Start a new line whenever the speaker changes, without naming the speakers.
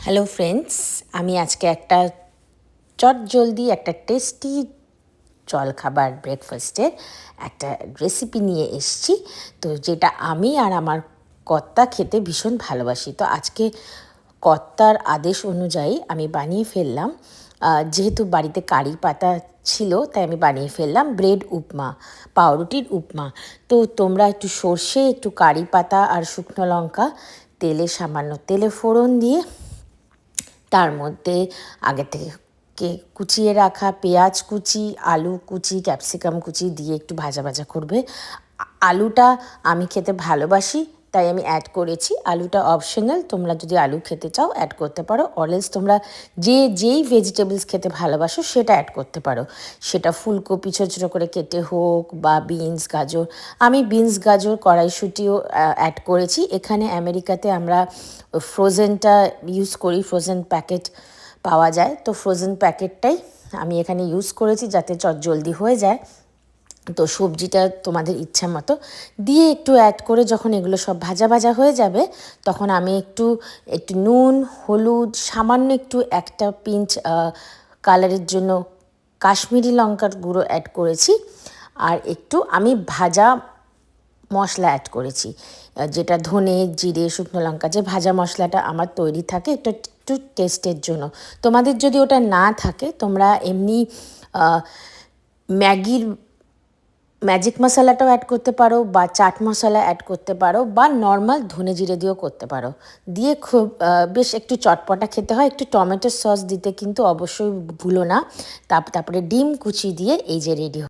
Hello friends, আমি আজকে একটা চটজলদি একটা টেস্টি জলখাবার ব্রেকফাস্টের একটা রেসিপি নিয়ে এসেছি। তো যেটা আমি আর আমার কর্তা খেতে ভীষণ ভালোবাসি। তো আজকে কর্তার আদেশ অনুযায়ী আমি বানিয়ে ফেললাম। যেহেতু বাড়িতে কারি পাতা ছিল তাই আমি বানিয়ে ফেললাম ব্রেড উপমা, পাউরুটির উপমা। তো তোমরা একটু সর্ষে, একটু কারি পাতা আর শুকনো লঙ্কা সামান্য তেলে ফোড়ন দিয়ে তার মধ্যে আগে থেকে কুচিয়ে রাখা পেঁয়াজ কুচি, আলু কুচি, ক্যাপসিকাম কুচি দিয়ে একটু ভাজা ভাজা করবে। আলুটা আমি খেতে ভালোবাসি তাই আমি অ্যাড করেছি। আলুটা অপশনাল, তোমরা যদি আলু খেতে চাও অ্যাড করতে পারো, অরএলস তোমরা যেই ভেজিটেবলস খেতে ভালোবাসো সেটা অ্যাড করতে পারো। সেটা ফুলকপি ছোটো ছোটো করে কেটে হোক বা বিনস, গাজর। আমি বিনস, গাজর, কড়াইশুঁটিও অ্যাড করেছি। এখানে আমেরিকাতে আমরা ফ্রোজেনটা ইউজ করি, ফ্রোজেন প্যাকেট পাওয়া যায়, তো ফ্রোজেন প্যাকেটটাই আমি এখানে ইউজ করেছি যাতে জলদি হয়ে যায়। তো সবজিটা তোমাদের ইচ্ছা মতো দিয়ে একটু অ্যাড করে যখন এগুলো সব ভাজা ভাজা হয়ে যাবে তখন আমি একটু নুন, হলুদ, সামান্য একটু একটা পিঞ্চ কালারের জন্য কাশ্মীরি লঙ্কার গুঁড়ো অ্যাড করেছি। আর একটু আমি ভাজা মশলা অ্যাড করেছি, যেটা ধনে, জিরে, শুকনো লঙ্কা, যে ভাজা মশলাটা আমার তৈরি থাকে একটু একটু টেস্টের জন্য। তোমাদের যদি ওটা না থাকে তোমরা এমনি ম্যাগির ম্যাজিক মশলাটাও অ্যাড করতে পারো বা চাট মশলা অ্যাড করতে পারো বা নর্মাল ধনে জিরে দিয়েও করতে পারো। দিয়ে খুব বেশ একটু চটপটা খেতে হয়। একটু টমেটো সস দিতে কিন্তু অবশ্যই ভুলো না। তারপরে ডিম কুচি দিয়ে এই যে রেডি।